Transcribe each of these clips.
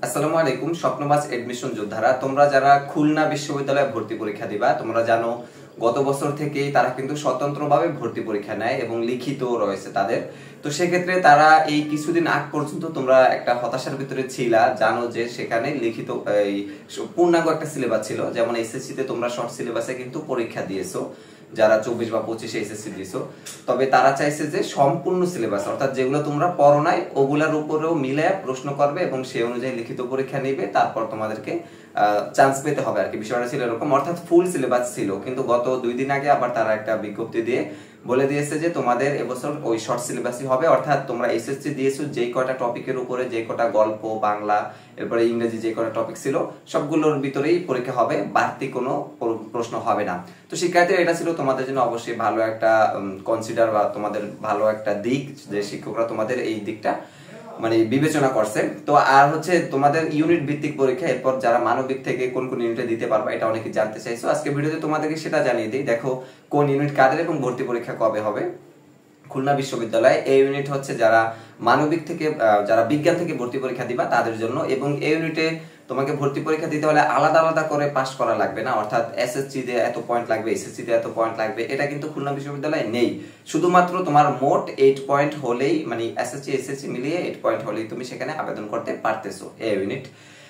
আসসালামু আলাইকুম স্বপ্নবাস এডমিশন যোদ্ধারা, তোমরা যারা খুলনা বিশ্ববিদ্যালয়ে ভর্তি পরীক্ষা দিবা, তোমরা জানো গত বছর থেকেই তারা কিন্তু স্বতন্ত্রভাবে ভর্তি পরীক্ষা নেয় এবং লিখিত রয়েছে তাদের। তো সেক্ষেত্রে তারা এই কিছুদিন আগ পর্যন্ত তোমরা একটা হতাশার ভিতরে ছিলা, জানো যে সেখানে লিখিত এই পূর্ণাঙ্গ একটা সিলেবাস ছিল। যেমন এসএসসি তে তোমরা শর্ট সিলেবাসে কিন্তু পরীক্ষা দিয়েছো, যারা 24 বা 25 এসএসসি দিয়েছো। তবে তারা চাইছে যে সম্পূর্ণ সিলেবাস, অর্থাৎ যেগুলো তোমরা পড়ো নাই ওগুলার উপরেও মিলে প্রশ্ন করবে এবং সেই অনুযায়ী লিখিত পরীক্ষা নেবে, তারপর তোমাদেরকে চান্স পেতে হবে আর কি। বিষয়টা ছিল এরকম, অর্থাৎ ফুল সিলেবাস ছিল। কিন্তু গত 2 দিন আগে আবার তারা একটা বিজ্ঞপ্তি দিয়ে বলে দিয়েছে যে তোমাদের এবছর ওই শর্ট সিলেবাসই হবে, অর্থাৎ তোমরা এসএসসি দিয়েছো যেই কয়টা টপিকের উপরে, যে কয়টা গল্প, বাংলা, এরপরে ইংরেজি যে কয়টা টপিক ছিল সবগুলোর ভিতরেই পরীক্ষা হবে, বাড়তি কোনো প্রশ্ন হবে না। তো শিক্ষার্থীরা এটা ছিল তোমাদের জন্য অবশ্যই ভালো একটা কনসিডার বা তোমাদের ভালো একটা দিক, যে শিক্ষকরা তোমাদের এই দিকটা মানে বিবেচনা করছে। তো আর হচ্ছে তোমাদের ইউনিট ভিত্তিক পরীক্ষা, এরপর যারা মানবিক থেকে কোন কোন ইউনিটে দিতে পারবে এটা অনেকে জানতে চাইছো। আজকে ভিডিওতে তোমাদেরকে সেটা জানিয়ে দিই। দেখো কোন ইউনিট কাদের এবং ভর্তি পরীক্ষা কবে হবে। খুলনা বিশ্ববিদ্যালয়ে এই ইউনিট হচ্ছে যারা মানবিক থেকে যারা বিজ্ঞান থেকে ভর্তি পরীক্ষা দিবা তাদের জন্য, এবং এই ইউনিটে তোমাকে ভর্তি পরীক্ষা দিতে হলে আলাদা আলাদা করে পাস করা লাগবে না, অর্থাৎ এসএসসি তে এত পয়েন্ট লাগবে, এসএসসি তে এত পয়েন্ট লাগবে, এটা কিন্তু খুলনা বিশ্ববিদ্যালয়ে নেই। শুধুমাত্র তোমার মোট 8 পয়েন্ট হলেই, মানে এসএসসি মিলিয়ে 8 পয়েন্ট হলেই তুমি সেখানে আবেদন করতে পারতেছো এই ইউনিট।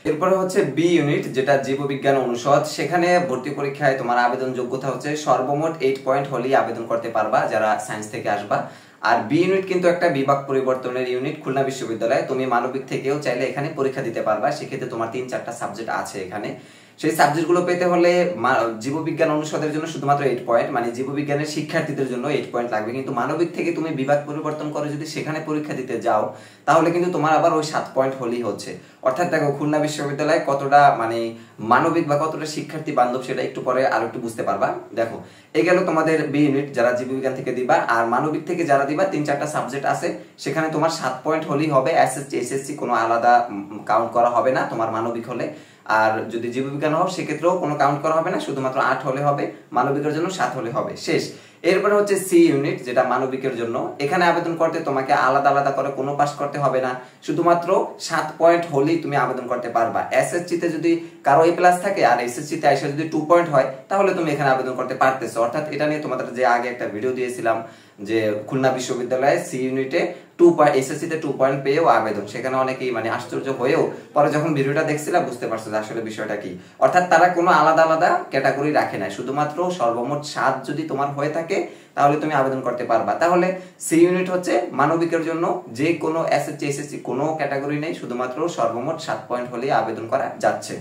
এরপরে হচ্ছে বি ইউনিট, যেটা জীববিজ্ঞান অনুষদ। সেখানে ভর্তি পরীক্ষায় তোমার আবেদন যোগ্যতা হচ্ছে সর্বমোট 8 পয়েন্ট হলেই আবেদন করতে পারবা যারা সায়েন্স থেকে আসবা। আর বি ইউনিট কিন্তু একটা বিভাগ পরিবর্তনের ইউনিট খুলনা বিশ্ববিদ্যালয়ে। তুমি মানবিক থেকেও চাইলে এখানে পরীক্ষা দিতে পারবা, সেক্ষেত্রে তোমার 3-4টা সাবজেক্ট আছে এখানে। সেই সাবজেক্টগুলো পেতে হলে জীববিজ্ঞান অনুষদের জন্য শুধুমাত্র 8 পয়েন্ট, মানে জীববিজ্ঞানের শিক্ষার্থীদের জন্য 8 পয়েন্ট লাগবে। কিন্তু মানবিক থেকে তুমি বিভাগ পরিবর্তন করে যদি সেখানে পরীক্ষা দিতে যাও তাহলে কিন্তু তোমার আবার ওই 7 পয়েন্ট হলেই হচ্ছে। অর্থাৎ দেখো খুলনা বিশ্ববিদ্যালয় কতটা মানে মানবিক বা কতটা শিক্ষার্থী বান্ধব সেটা একটু পরে আরো একটু বুঝতে পারবা। দেখো এই গেল তোমাদের বি ইউনিট যারা জীববিজ্ঞান থেকে দিবা। আর মানবিক থেকে যারা দিবা 3-4টা সাবজেক্ট আছে, সেখানে তোমার 7 পয়েন্ট হলেই হবে। এসএসসি কোনো আলাদা কাউন্ট করা হবে না তোমার মানবিক হলে। আর যদি জীববিজ্ঞান হোক সেক্ষেত্রেও কোনো কাউন্ট করা হবে না, শুধুমাত্র 8 হলে হবে, মানবিকের জন্য 7 হলে হবে, শেষ। এরপরে হচ্ছে সি ইউনিট, যেটা মানবিকের জন্য। এখানে আবেদন করতে তোমাকে আলাদা আলাদা করে কোনো পাস করতে হবে না, শুধুমাত্র 7 পয়েন্ট হলেই তুমি আবেদন করতে পারবা। এসএসসি তে যদি কারো এ প্লাস থাকে আর এসএসসি তে এসে যদি 2 পয়েন্ট হয় তাহলে তুমি এখানে আবেদন করতে পারতেছো। অর্থাৎ এটা নিয়ে তোমাদের যে আগে একটা ভিডিও দিয়েছিলাম যে খুলনা বিশ্ববিদ্যালয়ে সি ইউনিটে 2 পয়েন্ট, এসএসসি তে 2 পয়েন্ট পেয়েও আবেদন, সেখানে অনেকেই মানে আশ্চর্য হয়েও পরে যখন ভিডিওটা দেখছিলাম বুঝতে পারছো যে আসলে বিষয়টা কি। অর্থাৎ তারা কোনো আলাদা আলাদা ক্যাটাগরি রাখে না, শুধুমাত্র সর্বমোট 7 যদি তোমার হয়ে থাকে তাহলে তুমি আবেদন করতে পারবা। তাহলে সি ইউনিট হচ্ছে মানবিকের জন্য, যে কোনো এসএসসি কোনো ক্যাটাগরি নেই, শুধুমাত্র সর্বমোট 7 পয়েন্ট হলেই আবেদন করা যাচ্ছে।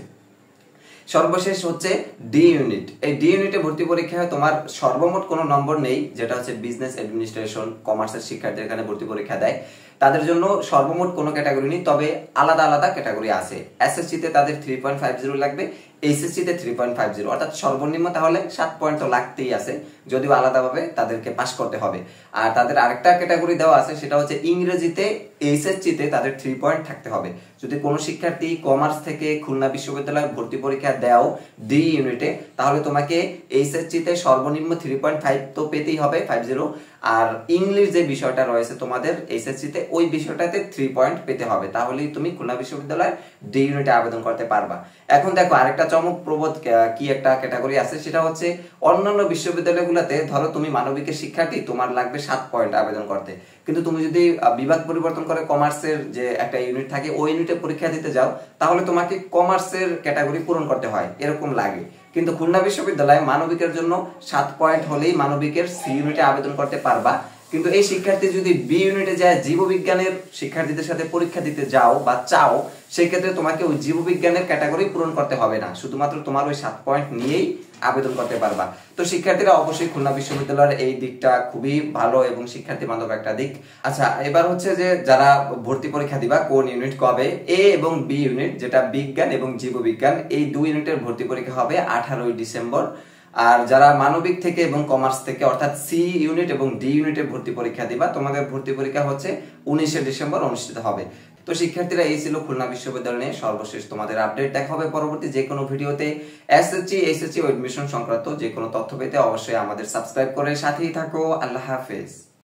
সর্বশেষ হচ্ছে ডি ইউনিট। এই ডি ইউনিটে ভর্তি পরীক্ষায় তোমার সর্বমোট কোনো নম্বর নেই, যেটা হচ্ছে বিজনেস অ্যাডমিনিস্ট্রেশন কমার্সের শিক্ষার্থীরা এখানে ভর্তি পরীক্ষা দেয়, তাদের জন্য সর্বমোট কোনো ক্যাটাগরি নেই, তবে আলাদা আলাদা ক্যাটাগরি আছে। এসএসসি তে তাদের 3.50 লাগবে, এইচএসসি তে 3.50, অর্থাৎ সর্বনিম্ন তাহলে 7 পয়েন্ট তো লাগতেই আছে, যদিও আলাদাভাবে তাদেরকে পাস করতে হবে। আর তাদের আরেকটা ক্যাটাগরি দেওয়া আছে, সেটা হচ্ছে ইংরেজিতে এইচএসসি তে তাদের 3 পয়েন্ট থাকতে হবে। যদি কোনো শিক্ষার্থী কমার্স থেকে খুলনা বিশ্ববিদ্যালয়ে ভর্তি পরীক্ষা দেও ডি ইউনিটে, তাহলে তোমাকে এইচএসসি তে সর্বনিম্ন 3.5 তো পেতেই হবে, 50। আর ইংলিশ যে বিষয়টা রয়েছে তোমাদের এইচএসসি তে, ওই বিষয়টাতে 3 পয়েন্ট পেতে হবে, তাহলেই তুমি খুলনা বিশ্ববিদ্যালয়ের ডি ইউনিটে আবেদন করতে পারবা। এখন দেখো আরেকটা চমকপ্রদ কি একটা ক্যাটাগরি আছে, সেটা হচ্ছে অন্যান্য বিশ্ববিদ্যালয়গুলোতে ধরো তুমি মানবিকের শিক্ষার্থী, তোমার লাগবে 7 পয়েন্ট আবেদন করতে, কিন্তু তুমি যদি বিভাগ পরিবর্তন করে কমার্সের যে একটা ইউনিট থাকে ওই ইউনিটে পরীক্ষা দিতে যাও তাহলে তোমাকে কমার্সের ক্যাটাগরি পূরণ করতে হয়, এরকম লাগে। কিন্তু খুলনা বিশ্ববিদ্যালয়ে মানবিকের জন্য 7 পয়েন্ট হলেই মানবিকের সি ইউনিটে আবেদন করতে পারবা। কিন্তু এই শিক্ষার্থী যদি বি ইউনিটে যায় জীববিজ্ঞানের শিক্ষার্থীদের সাথে পরীক্ষা দিতে যাও বা চাও, সেই ক্ষেত্রে তোমাকে ওই জীববিজ্ঞানের ক্যাটাগরি পূরণ করতে হবে না, শুধুমাত্র তোমার ওই 7 পয়েন্ট নিয়েই আবেদন করতে পারবা। তো শিক্ষার্থীরা অবশ্যই খুলনা বিশ্ববিদ্যালয়ের এই দিকটা খুবই ভালো এবং শিক্ষার্থী বান্ধব একটা দিক। আচ্ছা, এবার হচ্ছে যে যারা ভর্তি পরীক্ষা দিবা কোন ইউনিট কবে, এ এবং বি ইউনিট, যেটা বিজ্ঞান এবং জীববিজ্ঞান, এই 2 ইউনিটের ভর্তি পরীক্ষা হবে 18 ডিসেম্বর। আর যারা মানবিক থেকে এবং কমার্স থেকে অর্থাৎ সি ইউনিট এবং ডি ইউনিটে ভর্তি পরীক্ষা দিবা, তোমাদের ভর্তি পরীক্ষা হচ্ছে 19 ডিসেম্বর অনুষ্ঠিত হবে। তো শিক্ষার্থীরা এই ছিল খুলনা বিশ্ববিদ্যালয় নিয়ে সর্বশেষ তোমাদের আপডেট। দেখা হবে পরবর্তী যে কোনো ভিডিওতে। এসএসসি ও এডমিশন সংক্রান্ত যে কোনো তথ্য পেতে অবশ্যই আমাদের সাবস্ক্রাইব করে সাথেই থাকো। আল্লাহ হাফেজ।